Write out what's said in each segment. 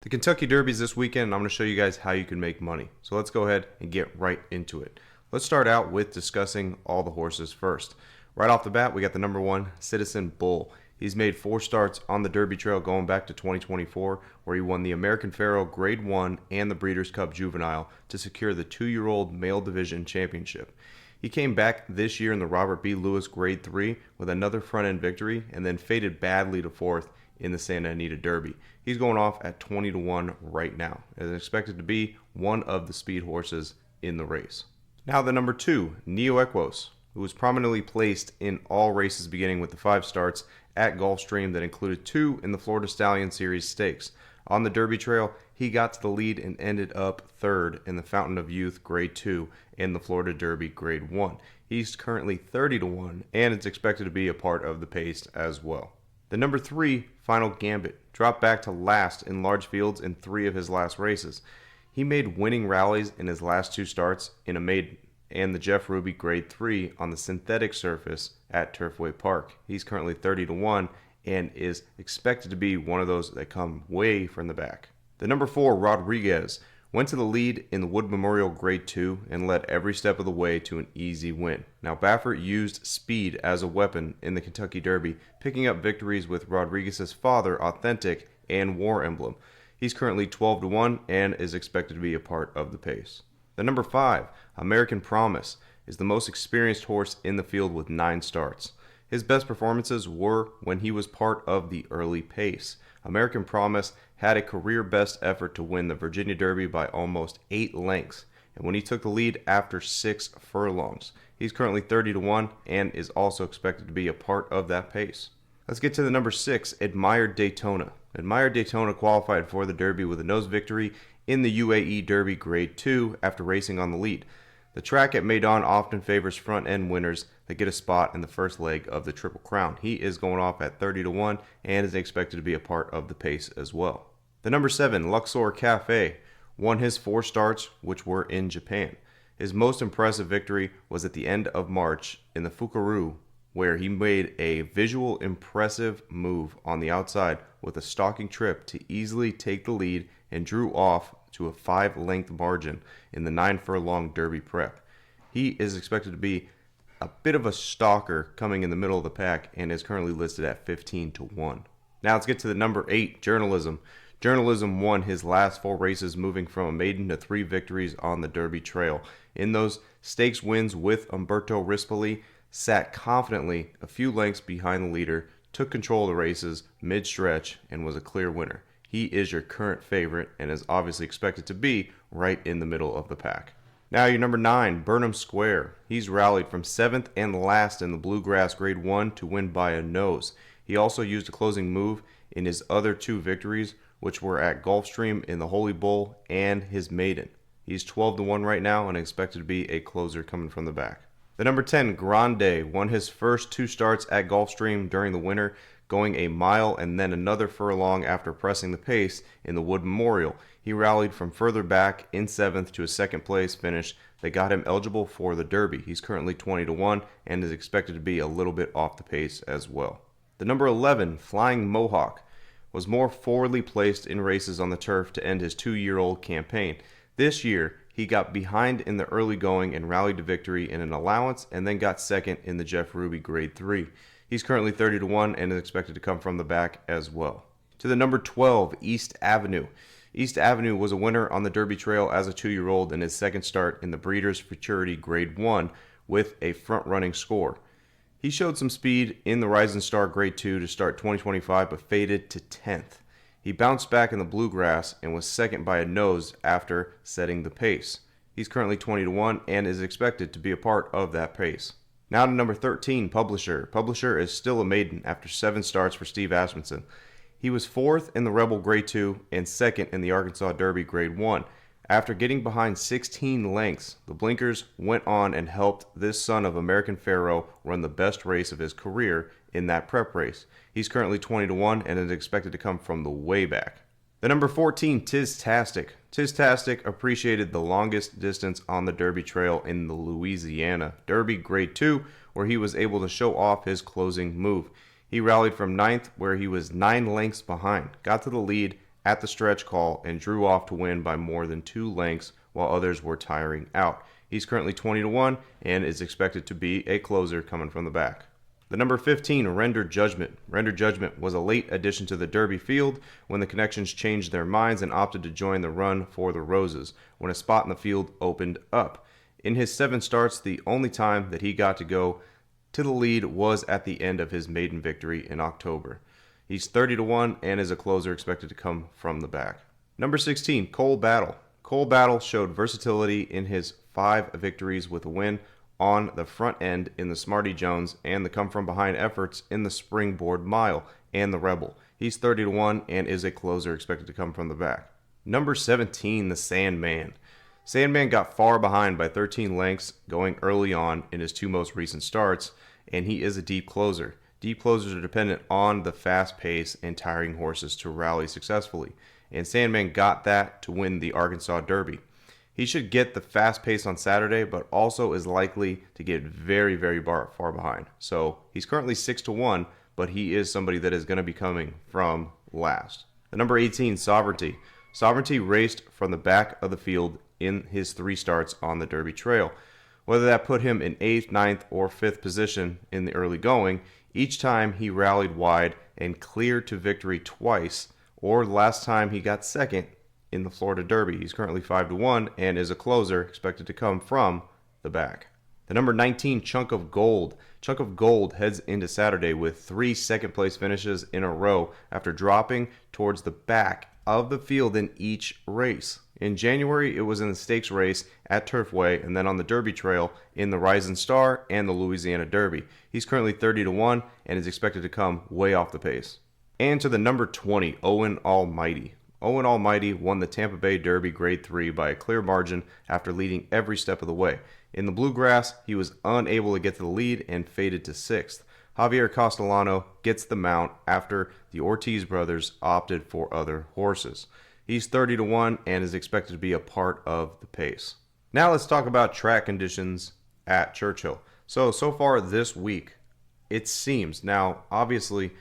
The Kentucky Derby is this weekend, and I'm going to show you guys how you can make money. So let's go ahead and get right into it. Let's start out with discussing all the horses first. Right off the bat, we got the number one, Citizen Bull. He's made 4 starts on the Derby Trail going back to 2024, where he won the American Pharoah Grade 1 and the Breeders' Cup Juvenile to secure the 2-year-old male division championship. He came back this year in the Robert B. Lewis Grade 3 with another front-end victory and then faded badly to 4th in the Santa Anita Derby. He's going off at 20-1 right now and is expected to be one of the speed horses in the race. Now the number 2, Neo Equos, who was prominently placed in all races beginning with the 5 starts at Gulfstream that included 2 in the Florida Stallion Series Stakes. On the Derby Trail, he got to the lead and ended up 3rd in the Fountain of Youth Grade 2 and the Florida Derby Grade 1. He's currently 30-1 and is expected to be a part of the pace as well. The number 3, Final Gambit, dropped back to last in large fields in 3 of his last races. He made winning rallies in his last 2 starts in a maiden and the Jeff Ruby Grade 3 on the synthetic surface at Turfway Park. He's currently 30-1 and is expected to be one of those that come way from the back. The number 4, Rodriguez, went to the lead in the Wood Memorial Grade 2 and led every step of the way to an easy win. Now, Baffert used speed as a weapon in the Kentucky Derby, picking up victories with Rodriguez's father, Authentic, and War Emblem. He's currently 12-1 and is expected to be a part of the pace. The number 5, American Promise, is the most experienced horse in the field with 9 starts. His best performances were when he was part of the early pace. American Promise had a career best effort to win the Virginia Derby by almost 8 lengths, and when he took the lead after 6 furlongs. He's currently 30-1 and is also expected to be a part of that pace. Let's get to the number 6, Admired Daytona. Admired Daytona qualified for the Derby with a nose victory in the UAE Derby Grade 2 after racing on the lead. The track at Maidan often favors front-end winners that get a spot in the first leg of the Triple Crown. He is going off at 30-1 and is expected to be a part of the pace as well. The number 7, Luxor Cafe, won his 4 starts, which were in Japan. His most impressive victory was at the end of March in the Fukaru, where he made a visual impressive move on the outside with a stalking trip to easily take the lead and drew off to a 5-length margin in the 9-furlong Derby Prep. He is expected to be a bit of a stalker coming in the middle of the pack and is currently listed at 15-1. Now let's get to the number 8, Journalism. Journalism won his last 4 races, moving from a maiden to 3 victories on the Derby Trail. In those stakes wins with Umberto Rispoli, sat confidently a few lengths behind the leader, took control of the races mid-stretch, and was a clear winner. He is your current favorite and is obviously expected to be right in the middle of the pack. Now your number 9, Burnham Square. He's rallied from 7th and last in the Bluegrass Grade 1 to win by a nose. He also used a closing move in his other 2 victories, which were at Gulfstream in the Holy Bull and his maiden. He's 12-1 right now and expected to be a closer coming from the back. The number 10, Grande, won his first 2 starts at Gulfstream during the winter, going a mile and then another furlong after pressing the pace in the Wood Memorial. He rallied from further back in 7th to a 2nd place finish that got him eligible for the Derby. He's currently 20-1 and is expected to be a little bit off the pace as well. The number 11, Flying Mohawk, was more forwardly placed in races on the turf to end his 2-year-old campaign. This year, he got behind in the early going and rallied to victory in an allowance and then got 2nd in the Jeff Ruby Grade 3. He's currently 30-1 and is expected to come from the back as well. To the number 12, East Avenue. East Avenue was a winner on the Derby Trail as a 2-year-old in his 2nd start in the Breeders' Futurity Grade 1 with a front-running score. He showed some speed in the Rising Star Grade 2 to start 2025 but faded to 10th. He bounced back in the Bluegrass and was 2nd by a nose after setting the pace. He's currently 20-1 and is expected to be a part of that pace. Now to number 13, Publisher. Publisher is still a maiden after 7 starts for Steve Asmussen. He was 4th in the Rebel Grade 2 and 2nd in the Arkansas Derby Grade 1. After getting behind 16 lengths, the Blinkers went on and helped this son of American Pharoah run the best race of his career in that prep race. He's currently 20-1 and is expected to come from the way back. The number 14, Tiztastic. Tiztastic appreciated the longest distance on the Derby Trail in the Louisiana Derby Grade 2, where he was able to show off his closing move. He rallied from 9th, where he was 9 lengths behind, got to the lead at the stretch call and drew off to win by more than 2 lengths while others were tiring out. He's currently 20-1 and is expected to be a closer coming from the back. The number 15, Render Judgment. Render Judgment was a late addition to the Derby field when the Connections changed their minds and opted to join the run for the Roses when a spot in the field opened up. In his 7 starts, the only time that he got to go to the lead was at the end of his maiden victory in October. He's 30-1 and is a closer expected to come from the back. Number 16, Cole Battle. Cole Battle showed versatility in his 5 victories with a win on the front end in the Smarty Jones and the come-from-behind efforts in the Springboard Mile and the Rebel. He's 30-1 and is a closer expected to come from the back. Number 17, the Sandman. Sandman got far behind by 13 lengths going early on in his 2 most recent starts, and he is a deep closer. Deep closers are dependent on the fast pace and tiring horses to rally successfully, and Sandman got that to win the Arkansas Derby. He should get the fast pace on Saturday, but also is likely to get very, very far behind. So he's currently 6-1, but he is somebody that is going to be coming from last. The number 18, Sovereignty. Sovereignty raced from the back of the field in his 3 starts on the Derby Trail. Whether that put him in 8th, 9th, or 5th position in the early going, each time he rallied wide and cleared to victory twice, or last time he got second in the Florida Derby. He's currently 5-1 and is a closer expected to come from the back. The number 19, Chunk of Gold. Chunk of Gold heads into Saturday with 3 second-place finishes in a row after dropping towards the back of the field in each race. In January, it was in the stakes race at Turfway and then on the Derby Trail in the Rising Star and the Louisiana Derby. He's currently 30-1 and is expected to come way off the pace. And to the number 20, Owen Almighty. Owen Almighty won the Tampa Bay Derby Grade 3 by a clear margin after leading every step of the way. In the Bluegrass, he was unable to get to the lead and faded to 6th. Javier Castellano gets the mount after the Ortiz brothers opted for other horses. He's 30-1 and is expected to be a part of the pace. Now let's talk about track conditions at Churchill. So far this week, it seems, now obviously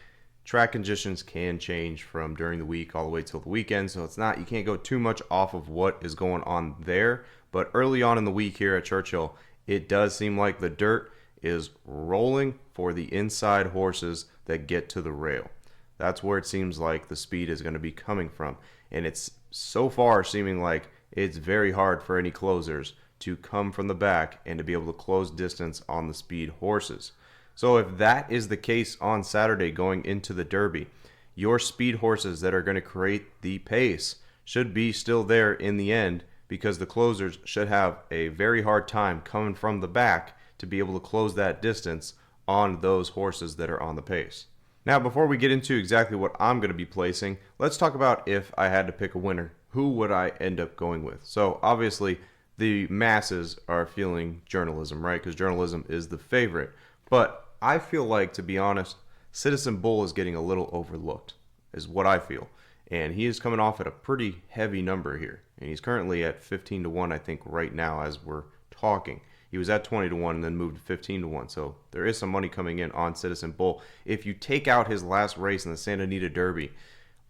track conditions can change from during the week all the way till the weekend, so you can't go too much off of what is going on there. But early on in the week here at Churchill, it does seem like the dirt is rolling for the inside horses that get to the rail. That's where it seems like the speed is going to be coming from. And it's so far seeming like it's very hard for any closers to come from the back and to be able to close distance on the speed horses. So if that is the case on Saturday going into the Derby, your speed horses that are going to create the pace should be still there in the end, because the closers should have a very hard time coming from the back to be able to close that distance on those horses that are on the pace. Now, before we get into exactly what I'm going to be placing, let's talk about if I had to pick a winner, who would I end up going with? So obviously the masses are feeling journalism, right? Because journalism is the favorite. But I feel like, to be honest, Citizen Bull is getting a little overlooked, is what I feel. And he is coming off at a pretty heavy number here. And he's currently at 15-1, I think, right now as we're talking. He was at 20-1 and then moved to 15-1. So there is some money coming in on Citizen Bull. If you take out his last race in the Santa Anita Derby,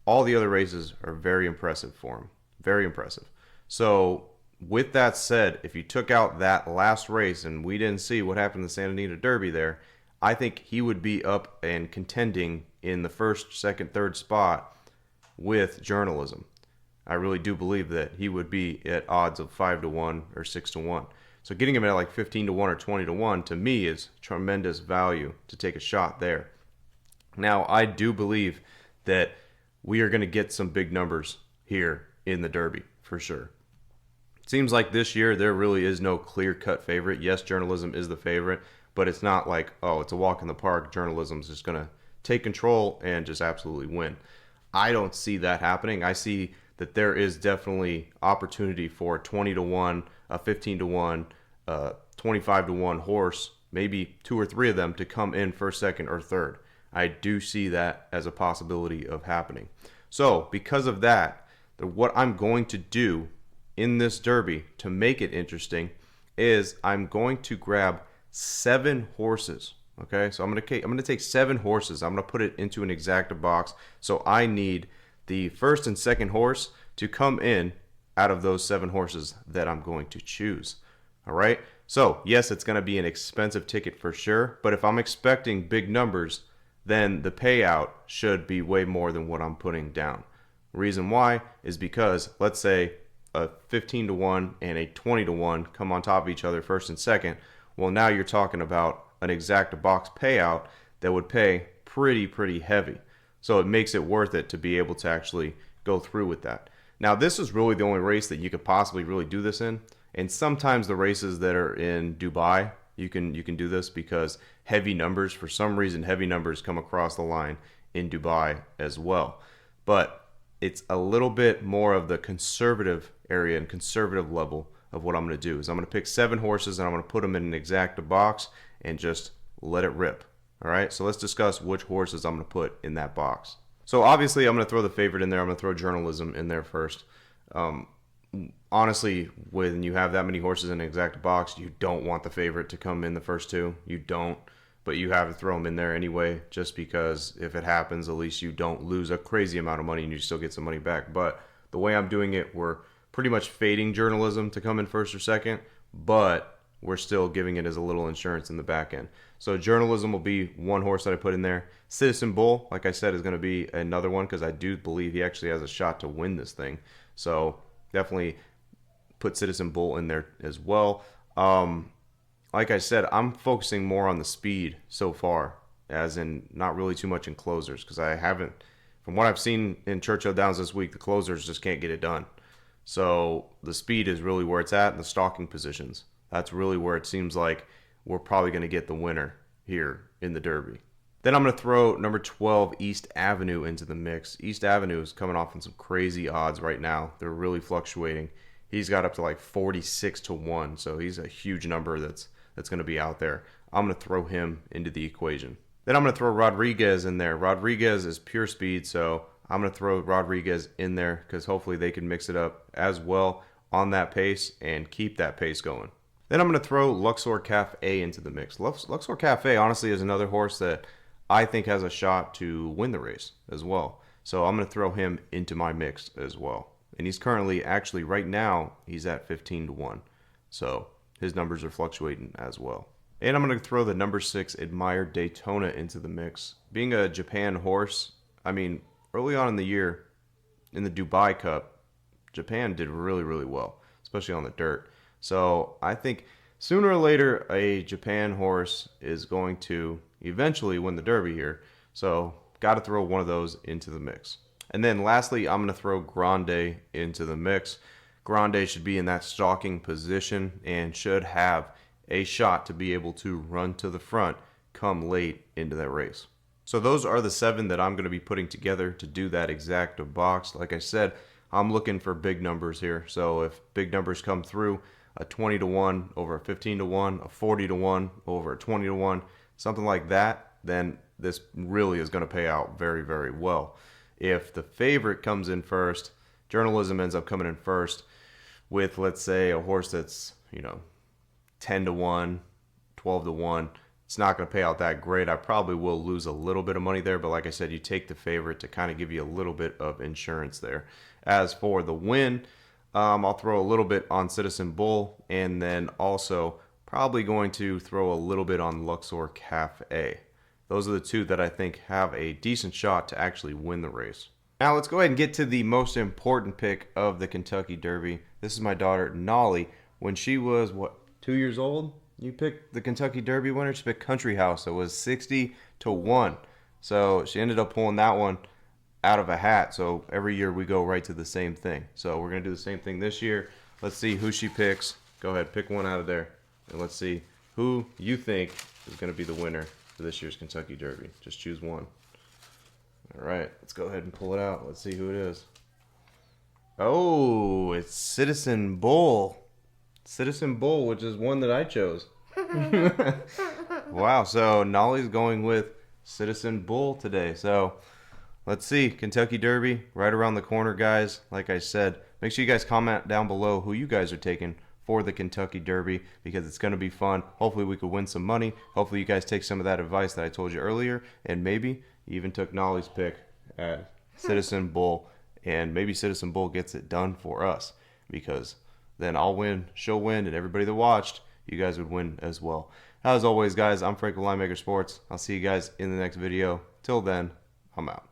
all the other races are very impressive for him. Very impressive. So with that said, if you took out that last race and we didn't see what happened in the Santa Anita Derby there, I think he would be up and contending in the first, second, third spot with journalism. I really do believe that he would be at odds of 5-1 or 6-1. So getting him at like 15-1 or 20-1 to me is tremendous value to take a shot there. Now, I do believe that we are going to get some big numbers here in the Derby for sure. It seems like this year there really is no clear-cut favorite. Yes, journalism is the favorite, but it's not like, oh, it's a walk in the park. Journalism's just going to take control and just absolutely win. I don't see that happening. I see that there is definitely opportunity for a 20-1, a 15-1, 25-1 horse, maybe 2 or 3 of them to come in first, second, or third. I do see that as a possibility of happening. So because of that, what I'm going to do in this Derby to make it interesting is I'm going to grab 7 horses. Okay, so I'm going to take 7 horses. I'm going to put it into an exacta box. So I need the first and second horse to come in out of those 7 horses that I'm going to choose. All right. So yes, it's going to be an expensive ticket for sure, but if I'm expecting big numbers, then the payout should be way more than what I'm putting down. Reason why is because let's say a 15 to 1 and a 20 to 1 come on top of each other first and second. Well, now you're talking about an exact box payout that would pay pretty heavy. So it makes it worth it to be able to actually go through with that. Now, this is really the only race that you could possibly really do this in. And sometimes the races that are in Dubai, you can do this because heavy numbers, for some reason, heavy numbers come across the line in Dubai as well. But it's a little bit more of the conservative area and conservative level of what I'm going to do. Is I'm going to pick 7 horses and I'm going to put them in an exacta box and just let it rip. All right, so let's discuss which horses I'm going to put in that box. So obviously I'm going to throw the favorite in there. I'm going to throw Journalism in there first. Honestly, when you have that many horses in an exact box, you don't want the favorite to come in the first 2. You don't, but you have to throw them in there anyway, just because if it happens, at least you don't lose a crazy amount of money and you still get some money back. But the way I'm doing it, we're pretty much fading Journalism to come in first or second, but we're still giving it as a little insurance in the back end. So Journalism will be one horse that I put in there. Citizen Bull, like I said, is going to be another one because I do believe he actually has a shot to win this thing. So definitely put Citizen Bull in there as well. Like I said, I'm focusing more on the speed so far, as in not really too much in closers, because I haven't, from what I've seen in Churchill Downs this week, the closers just can't get it done. So the speed is really where it's at, and the stalking positions. That's really where it seems like we're probably going to get the winner here in the Derby. Then I'm going to throw number 12, East Avenue, into the mix. East Avenue is coming off in some crazy odds right now. They're really fluctuating. He's got up to like 46 to 1, so he's a huge number that's going to be out there. I'm going to throw him into the equation. Then I'm going to throw Rodriguez in there. Rodriguez is pure speed, so I'm going to throw Rodriguez in there because hopefully they can mix it up as well on that pace and keep that pace going. Then I'm going to throw Luxor Cafe into the mix. Luxor Cafe, honestly, is another horse that I think has a shot to win the race as well. So I'm going to throw him into my mix as well. And he's currently, actually, right now, he's at 15 to 1. So his numbers are fluctuating as well. And I'm going to throw the number 6, Admired Daytona, into the mix. Being a Japan horse, I mean, early on in the year, in the Dubai Cup, Japan did really well, especially on the dirt. So I think sooner or later, a Japan horse is going to eventually win the Derby here. So got to throw one of those into the mix. And then lastly, I'm going to throw Grande into the mix. Grande should be in that stalking position and should have a shot to be able to run to the front come late into that race. So those are the 7 that I'm going to be putting together to do that exact box. Like I said, I'm looking for big numbers here. So if big numbers come through, a 20 to 1 over a 15 to 1, a 40 to 1 over a 20 to 1, something like that, then this really is going to pay out very well. If the favorite comes in first, Journalism ends up coming in first with, let's say, a horse that's, 10 to 1, 12 to 1. It's not going to pay out that great. I probably will lose a little bit of money there, but like I said, you take the favorite to kind of give you a little bit of insurance there. As for the win, I'll throw a little bit on Citizen Bull, and then also probably going to throw a little bit on Luxor Cafe. Those are the 2 that I think have a decent shot to actually win the race. Now let's go ahead and get to the most important pick of the Kentucky Derby. This is my daughter, Nolly. When she was, 2 years old? You picked the Kentucky Derby winner. She picked Country House. It was 60 to 1. So she ended up pulling that one out of a hat. So every year we go right to the same thing. So we're going to do the same thing this year. Let's see who she picks. Go ahead, pick one out of there. And let's see who you think is going to be the winner for this year's Kentucky Derby. Just choose one. All right, let's go ahead and pull it out. Let's see who it is. Oh, it's Citizen Bull. Citizen Bull, which is one that I chose. Wow, so Nolly's going with Citizen Bull today. So let's see, Kentucky Derby right around the corner, guys. Like I said, make sure you guys comment down below who you guys are taking for the Kentucky Derby, because it's going to be fun. Hopefully we could win some money. Hopefully you guys take some of that advice that I told you earlier, and maybe you even took Nolly's pick at Citizen Bull and maybe Citizen Bull gets it done for us, because then I'll win, she'll win, and everybody that watched, you guys would win as well. As always, guys, I'm Frank with Linemaker Sports. I'll see you guys in the next video. Till then, I'm out.